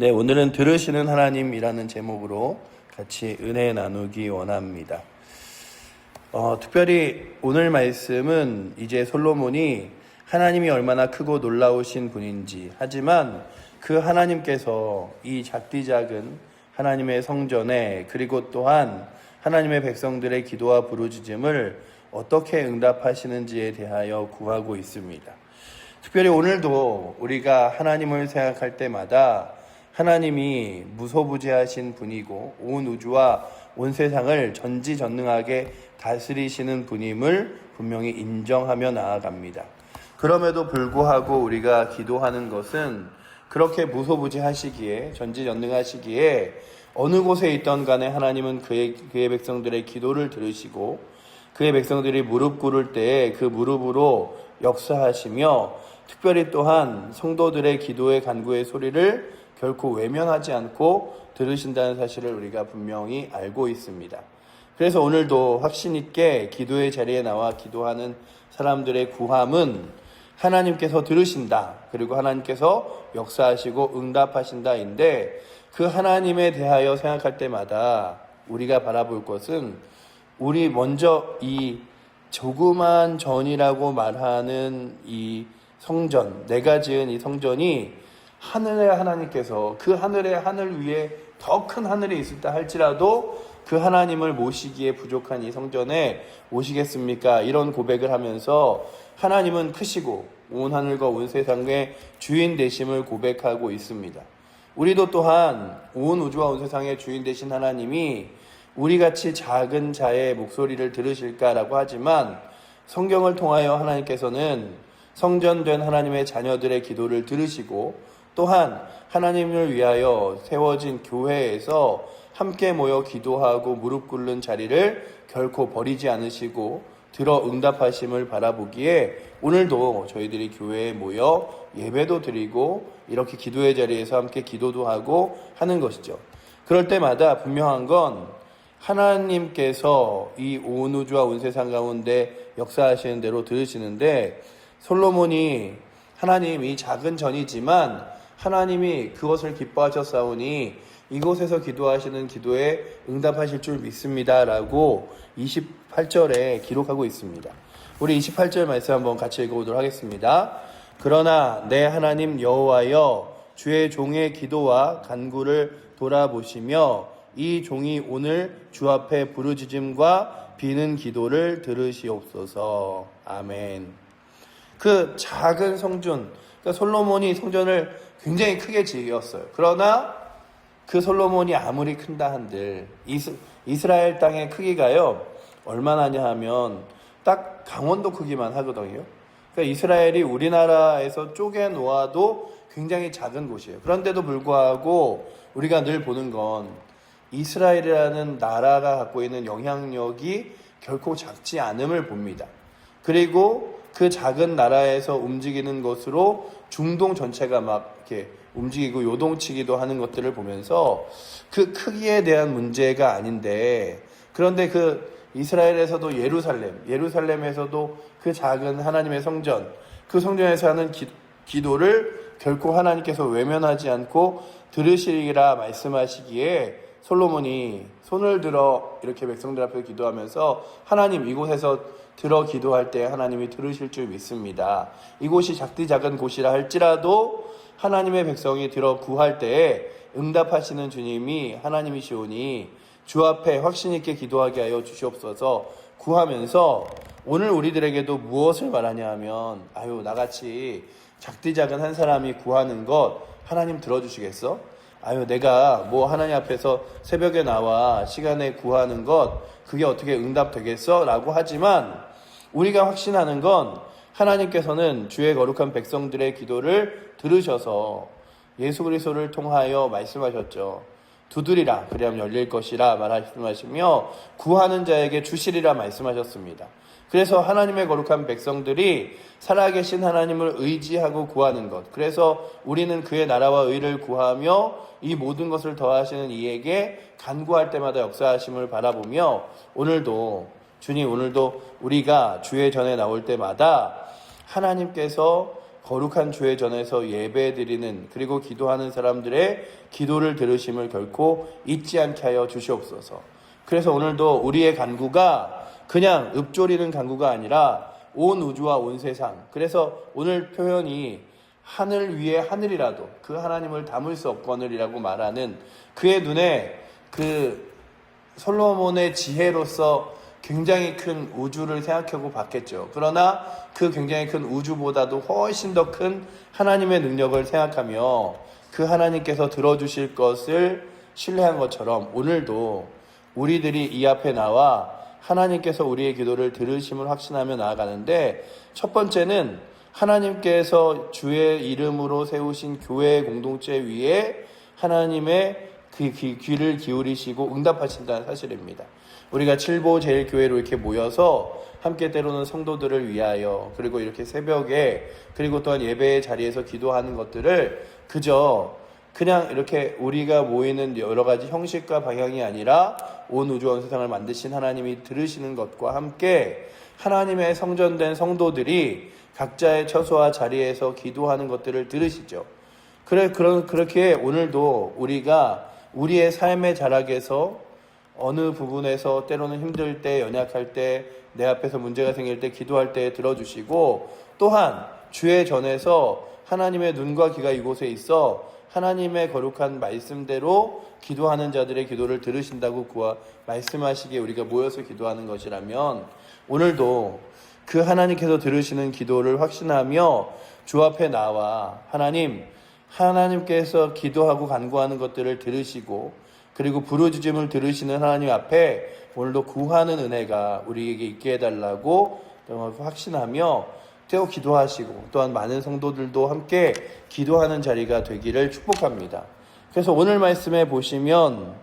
네, 오늘은 들으시는 하나님이라는 제목으로 같이 은혜 나누기 원합니다. 특별히 오늘 말씀은 이제 솔로몬이 하나님이 얼마나 크고 놀라우신 분인지, 하지만 그 하나님께서 이 작디 작은 하나님의 성전에, 그리고 또한 하나님의 백성들의 기도와 부르짖음을 어떻게 응답하시는지에 대하여 구하고 있습니다. 특별히 오늘도 우리가 하나님을 생각할 때마다 하나님이 무소부재하신 분이고 온 우주와 온 세상을 전지전능하게 다스리시는 분임을 분명히 인정하며 나아갑니다. 그럼에도 불구하고 우리가 기도하는 것은 그렇게 무소부재하시기에, 전지전능하시기에 어느 곳에 있던 간에 하나님은 그의 백성들의 기도를 들으시고 그의 백성들이 무릎 꿇을 때에 그 무릎으로 역사하시며, 특별히 또한 성도들의 기도의 간구의 소리를 결코 외면하지 않고 들으신다는 사실을 우리가 분명히 알고 있습니다. 그래서 오늘도 확신 있게 기도의 자리에 나와 기도하는 사람들의 구함은 하나님께서 들으신다, 그리고 하나님께서 역사하시고 응답하신다인데, 그 하나님에 대하여 생각할 때마다 우리가 바라볼 것은 우리 먼저 이 조그만 전이라고 말하는 이 성전, 내가 지은 이 성전이 하늘의 하나님께서 그 하늘의 하늘 위에 더 큰 하늘이 있을다 할지라도 그 하나님을 모시기에 부족한 이 성전에 오시겠습니까? 이런 고백을 하면서 하나님은 크시고 온 하늘과 온 세상의 주인 되심을 고백하고 있습니다. 우리도 또한 온 우주와 온 세상의 주인 되신 하나님이 우리같이 작은 자의 목소리를 들으실까라고 하지만, 성경을 통하여 하나님께서는 성전된 하나님의 자녀들의 기도를 들으시고 또한 하나님을 위하여 세워진 교회에서 함께 모여 기도하고 무릎 꿇는 자리를 결코 버리지 않으시고 들어 응답하심을 바라보기에 오늘도 저희들이 교회에 모여 예배도 드리고 이렇게 기도의 자리에서 함께 기도도 하고 하는 것이죠. 그럴 때마다 분명한 건 하나님께서 이 온 우주와 온 세상 가운데 역사하시는 대로 들으시는데, 솔로몬이 하나님 이 작은 전이지만 하나님이 그것을 기뻐하셨사오니 이곳에서 기도하시는 기도에 응답하실 줄 믿습니다 라고 28절에 기록하고 있습니다. 우리 28절 말씀 한번 같이 읽어보도록 하겠습니다. 그러나 내 하나님 여호와여, 주의 종의 기도와 간구를 돌아보시며 이 종이 오늘 주 앞에 부르짖음과 비는 기도를 들으시옵소서. 아멘. 그 작은 성전, 그러니까 솔로몬이 성전을 굉장히 크게 지었어요. 그러나 그 솔로몬이 아무리 큰다 한들 이스라엘 땅의 크기가요 얼마나냐 하면 딱 강원도 크기만 하거든요. 그러니까 이스라엘이 우리나라에서 쪼개 놓아도 굉장히 작은 곳이에요. 그런데도 불구하고 우리가 늘 보는 건 이스라엘이라는 나라가 갖고 있는 영향력이 결코 작지 않음을 봅니다. 그리고 그 작은 나라에서 움직이는 것으로 중동 전체가 막 이렇게 움직이고 요동치기도 하는 것들을 보면서 그 크기에 대한 문제가 아닌데, 그런데 그 이스라엘에서도 예루살렘에서도 그 작은 하나님의 성전, 그 성전에서 하는 기도를 결코 하나님께서 외면하지 않고 들으시리라 말씀하시기에 솔로몬이 손을 들어 이렇게 백성들 앞에 기도하면서 하나님 이곳에서 들어 기도할 때 하나님이 들으실 줄 믿습니다. 이곳이 작디 작은 곳이라 할지라도 하나님의 백성이 들어 구할 때에 응답하시는 주님이 하나님이시오니 주 앞에 확신 있게 기도하게 하여 주시옵소서 구하면서, 오늘 우리들에게도 무엇을 말하냐 하면, 나같이 작디 작은 한 사람이 구하는 것 하나님 들어주시겠어? 내가 하나님 앞에서 새벽에 나와 시간에 구하는 것 그게 어떻게 응답되겠어? 라고 하지만 우리가 확신하는 건 하나님께서는 주의 거룩한 백성들의 기도를 들으셔서 예수 그리스도를 통하여 말씀하셨죠. 두드리라 그리하면 열릴 것이라 말씀하시며 구하는 자에게 주시리라 말씀하셨습니다. 그래서 하나님의 거룩한 백성들이 살아계신 하나님을 의지하고 구하는 것, 그래서 우리는 그의 나라와 의를 구하며 이 모든 것을 더하시는 이에게 간구할 때마다 역사하심을 바라보며, 오늘도 우리가 주의 전에 나올 때마다 하나님께서 거룩한 주의 전에서 예배드리는 그리고 기도하는 사람들의 기도를 들으심을 결코 잊지 않게 하여 주시옵소서. 그래서 오늘도 우리의 간구가 그냥 읊조리는 간구가 아니라 온 우주와 온 세상, 그래서 오늘 표현이 하늘 위에 하늘이라도 그 하나님을 담을 수 없거늘이라고 말하는 그의 눈에 그 솔로몬의 지혜로서 굉장히 큰 우주를 생각하고 봤겠죠. 그러나 그 굉장히 큰 우주보다도 훨씬 더 큰 하나님의 능력을 생각하며 그 하나님께서 들어주실 것을 신뢰한 것처럼 오늘도 우리들이 이 앞에 나와 하나님께서 우리의 기도를 들으심을 확신하며 나아가는데, 첫 번째는 하나님께서 주의 이름으로 세우신 교회 공동체 위에 하나님의 그 귀를 기울이시고 응답하신다는 사실입니다. 우리가 칠보 제일교회로 이렇게 모여서 함께 때로는 성도들을 위하여 그리고 이렇게 새벽에 그리고 또한 예배의 자리에서 기도하는 것들을 그냥 이렇게 우리가 모이는 여러 가지 형식과 방향이 아니라 온 우주와 온 세상을 만드신 하나님이 들으시는 것과 함께 하나님의 성전된 성도들이 각자의 처소와 자리에서 기도하는 것들을 들으시죠. 그렇게 오늘도 우리가 우리의 삶의 자락에서 어느 부분에서 때로는 힘들 때, 연약할 때, 내 앞에서 문제가 생길 때 기도할 때 들어주시고, 또한 주의 전에서 하나님의 눈과 귀가 이곳에 있어 하나님의 거룩한 말씀대로 기도하는 자들의 기도를 들으신다고 그와 말씀하시기에 우리가 모여서 기도하는 것이라면, 오늘도 그 하나님께서 들으시는 기도를 확신하며 주 앞에 나와 하나님께서 기도하고 간구하는 것들을 들으시고 그리고 부르짖음을 들으시는 하나님 앞에 오늘도 구하는 은혜가 우리에게 있게 해달라고 확신하며 떼어 기도하시고, 또한 많은 성도들도 함께 기도하는 자리가 되기를 축복합니다. 그래서 오늘 말씀에 보시면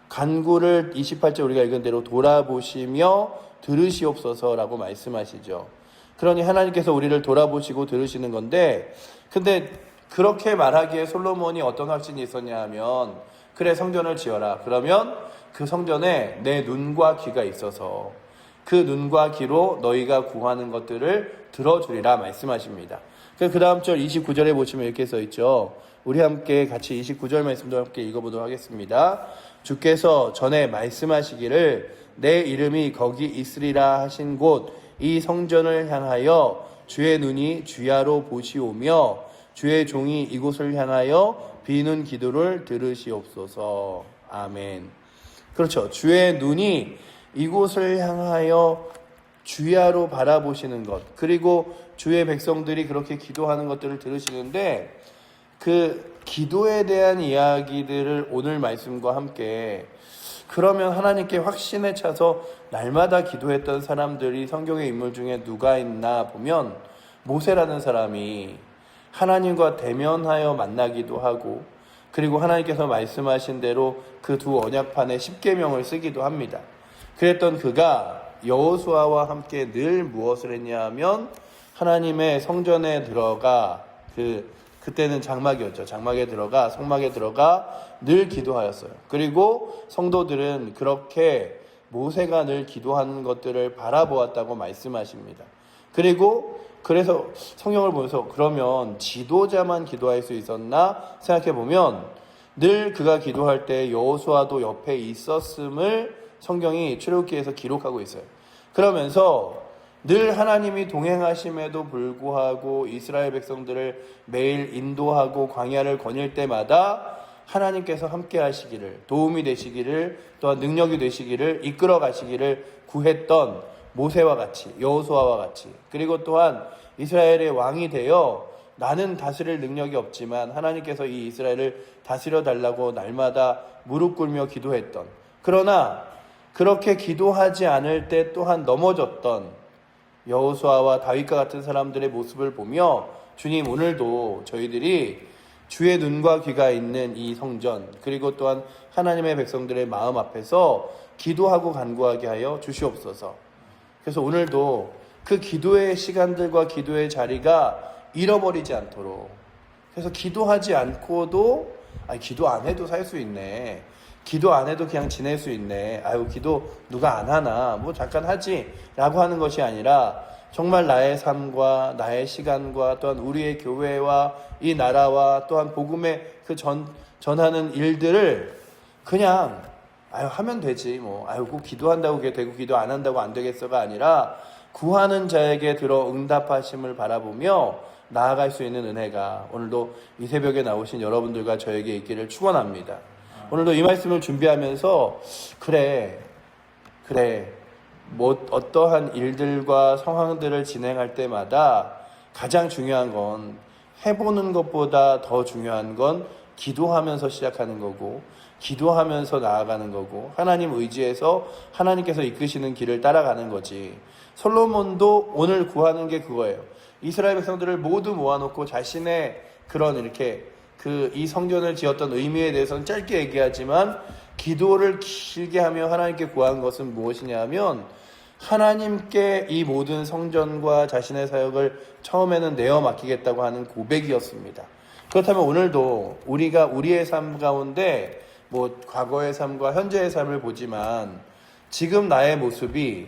간구를 28절 우리가 읽은 대로 돌아보시며 들으시옵소서라고 말씀하시죠. 그러니 하나님께서 우리를 돌아보시고 들으시는 건데, 근데 그렇게 말하기에 솔로몬이 어떤 확신이 있었냐 하면, 그래 성전을 지어라. 그러면 그 성전에 내 눈과 귀가 있어서 그 눈과 귀로 너희가 구하는 것들을 들어주리라 말씀하십니다. 그 다음 절 29절에 보시면 이렇게 써있죠. 우리 함께 같이 29절 말씀도 함께 읽어보도록 하겠습니다. 주께서 전에 말씀하시기를 내 이름이 거기 있으리라 하신 곳 이 성전을 향하여 주의 눈이 주야로 보시오며 주의 종이 이곳을 향하여 비는 기도를 들으시옵소서. 아멘. 그렇죠. 주의 눈이 이곳을 향하여 주야로 바라보시는 것, 그리고 주의 백성들이 그렇게 기도하는 것들을 들으시는데, 그 기도에 대한 이야기들을 오늘 말씀과 함께, 그러면 하나님께 확신에 차서 날마다 기도했던 사람들이 성경의 인물 중에 누가 있나 보면 모세라는 사람이 하나님과 대면하여 만나기도 하고, 그리고 하나님께서 말씀하신 대로 그 두 언약판에 십계명을 쓰기도 합니다. 그랬던 그가 여호수아와 함께 늘 무엇을 했냐 하면 하나님의 성전에 들어가 그때는 장막이었죠. 장막에 들어가 성막에 들어가 늘 기도하였어요. 그리고 성도들은 그렇게 모세가 늘 기도하는 것들을 바라보았다고 말씀하십니다. 그래서 성경을 보면서 그러면 지도자만 기도할 수 있었나 생각해보면 늘 그가 기도할 때 여호수아도 옆에 있었음을 성경이 출애굽기에서 기록하고 있어요. 그러면서 늘 하나님이 동행하심에도 불구하고 이스라엘 백성들을 매일 인도하고 광야를 거닐 때마다 하나님께서 함께 하시기를, 도움이 되시기를, 또한 능력이 되시기를, 이끌어 가시기를 구했던 모세와 같이, 여호수아와 같이, 그리고 또한 이스라엘의 왕이 되어 나는 다스릴 능력이 없지만 하나님께서 이 이스라엘을 다스려 달라고 날마다 무릎 꿇며 기도했던, 그러나 그렇게 기도하지 않을 때 또한 넘어졌던 여호수아와 다윗과 같은 사람들의 모습을 보며, 주님 오늘도 저희들이 주의 눈과 귀가 있는 이 성전, 그리고 또한 하나님의 백성들의 마음 앞에서 기도하고 간구하게 하여 주시옵소서. 그래서 오늘도 그 기도의 시간들과 기도의 자리가 잃어버리지 않도록, 그래서 기도하지 않고도 기도 안 해도 살 수 있네, 기도 안 해도 그냥 지낼 수 있네, 기도 누가 안 하나, 잠깐 하지 라고 하는 것이 아니라 정말 나의 삶과 나의 시간과 또한 우리의 교회와 이 나라와 또한 복음의 그 전하는 일들을 그냥 하면 되지 꼭 기도한다고 그게 되고 기도 안 한다고 안 되겠어가 아니라 구하는 자에게 들어 응답하심을 바라보며 나아갈 수 있는 은혜가 오늘도 이 새벽에 나오신 여러분들과 저에게 있기를 축원합니다. 오늘도 이 말씀을 준비하면서 그래 어떠한 일들과 상황들을 진행할 때마다 가장 중요한 건 해보는 것보다 더 중요한 건 기도하면서 시작하는 거고 기도하면서 나아가는 거고 하나님 의지해서 하나님께서 이끄시는 길을 따라가는 거지. 솔로몬도 오늘 구하는 게 그거예요. 이스라엘 백성들을 모두 모아놓고 자신의 그런 이렇게 이 성전을 지었던 의미에 대해서는 짧게 얘기하지만 기도를 길게 하며 하나님께 구한 것은 무엇이냐 하면 하나님께 이 모든 성전과 자신의 사역을 처음에는 내어 맡기겠다고 하는 고백이었습니다. 그렇다면 오늘도 우리가 우리의 삶 가운데 과거의 삶과 현재의 삶을 보지만 지금 나의 모습이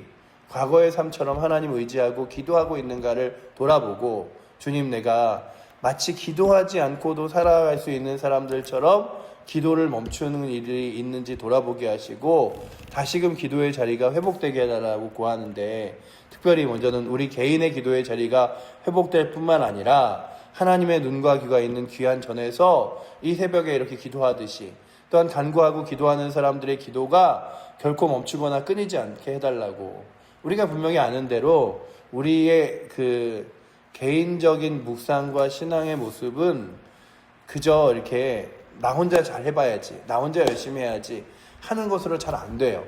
과거의 삶처럼 하나님 의지하고 기도하고 있는가를 돌아보고 주님 내가 마치 기도하지 않고도 살아갈 수 있는 사람들처럼 기도를 멈추는 일이 있는지 돌아보게 하시고 다시금 기도의 자리가 회복되게 해달라고 구하는데 특별히 먼저는 우리 개인의 기도의 자리가 회복될 뿐만 아니라 하나님의 눈과 귀가 있는 귀한 전에서 이 새벽에 이렇게 기도하듯이 또한 간구하고 기도하는 사람들의 기도가 결코 멈추거나 끊이지 않게 해달라고. 우리가 분명히 아는 대로 우리의 개인적인 묵상과 신앙의 모습은 그저 이렇게 나 혼자 잘 해봐야지, 나 혼자 열심히 해야지 하는 것으로 잘 안 돼요.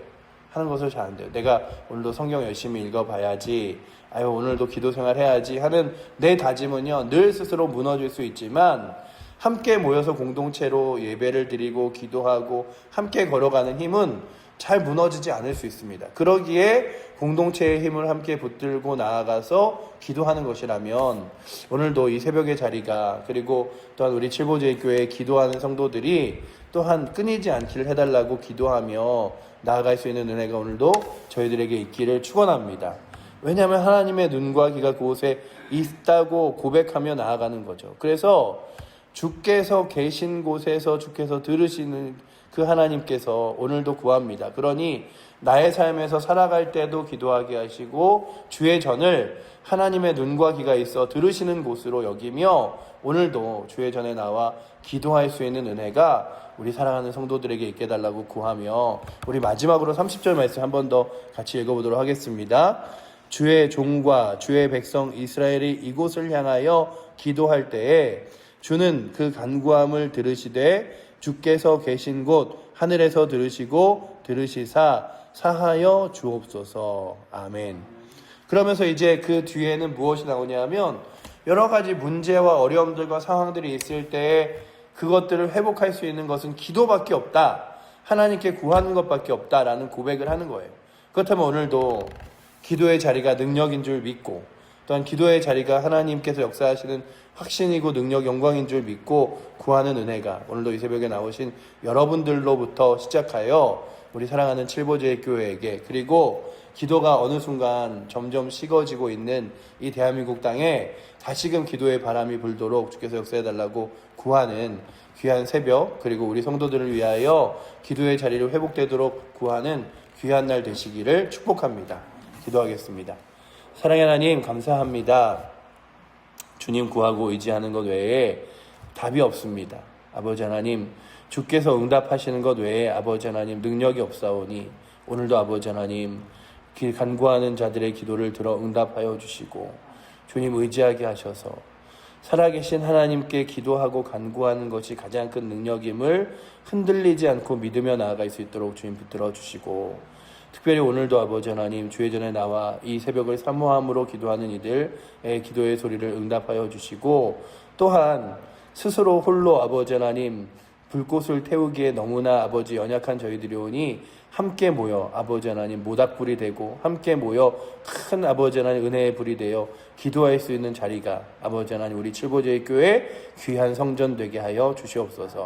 내가 오늘도 성경 열심히 읽어봐야지, 오늘도 기도 생활 해야지 하는 내 다짐은요 늘 스스로 무너질 수 있지만 함께 모여서 공동체로 예배를 드리고 기도하고 함께 걸어가는 힘은 잘 무너지지 않을 수 있습니다. 그러기에 공동체의 힘을 함께 붙들고 나아가서 기도하는 것이라면 오늘도 이 새벽의 자리가 그리고 또한 우리 칠보제일교회에 기도하는 성도들이 또한 끊이지 않기를 해달라고 기도하며 나아갈 수 있는 은혜가 오늘도 저희들에게 있기를 축원합니다. 왜냐하면 하나님의 눈과 귀가 그곳에 있다고 고백하며 나아가는 거죠. 그래서 주께서 계신 곳에서 주께서 들으시는 그 하나님께서 오늘도 구합니다. 그러니 나의 삶에서 살아갈 때도 기도하게 하시고 주의 전을 하나님의 눈과 귀가 있어 들으시는 곳으로 여기며 오늘도 주의 전에 나와 기도할 수 있는 은혜가 우리 사랑하는 성도들에게 있게 해달라고 구하며 우리 마지막으로 30절 말씀 한 번 더 같이 읽어보도록 하겠습니다. 주의 종과 주의 백성 이스라엘이 이곳을 향하여 기도할 때에 주는 그 간구함을 들으시되 주께서 계신 곳 하늘에서 들으시고 들으시사 사하여 주옵소서. 아멘. 그러면서 이제 그 뒤에는 무엇이 나오냐면 여러 가지 문제와 어려움들과 상황들이 있을 때에 그것들을 회복할 수 있는 것은 기도밖에 없다. 하나님께 구하는 것밖에 없다라는 고백을 하는 거예요. 그렇다면 오늘도 기도의 자리가 능력인 줄 믿고 또한 기도의 자리가 하나님께서 역사하시는 확신이고 능력, 영광인 줄 믿고 구하는 은혜가 오늘도 이 새벽에 나오신 여러분들로부터 시작하여 우리 사랑하는 칠보제일교회에게 그리고 기도가 어느 순간 점점 식어지고 있는 이 대한민국 땅에 다시금 기도의 바람이 불도록 주께서 역사해달라고 구하는 귀한 새벽 그리고 우리 성도들을 위하여 기도의 자리를 회복되도록 구하는 귀한 날 되시기를 축복합니다. 기도하겠습니다. 사랑의 하나님 감사합니다. 주님 구하고 의지하는 것 외에 답이 없습니다. 아버지 하나님 주께서 응답하시는 것 외에 아버지 하나님 능력이 없사오니 오늘도 아버지 하나님 간구하는 자들의 기도를 들어 응답하여 주시고 주님 의지하게 하셔서 살아계신 하나님께 기도하고 간구하는 것이 가장 큰 능력임을 흔들리지 않고 믿으며 나아갈 수 있도록 주님 붙들어 주시고 특별히 오늘도 아버지 하나님 주의 전에 나와 이 새벽을 사모함으로 기도하는 이들의 기도의 소리를 응답하여 주시고 또한 스스로 홀로 아버지 하나님 불꽃을 태우기에 너무나 아버지 연약한 저희들이 오니 함께 모여 아버지 하나님 모닥불이 되고 함께 모여 큰 아버지 하나님 은혜의 불이 되어 기도할 수 있는 자리가 아버지 하나님 우리 칠보제일교회 귀한 성전 되게 하여 주시옵소서.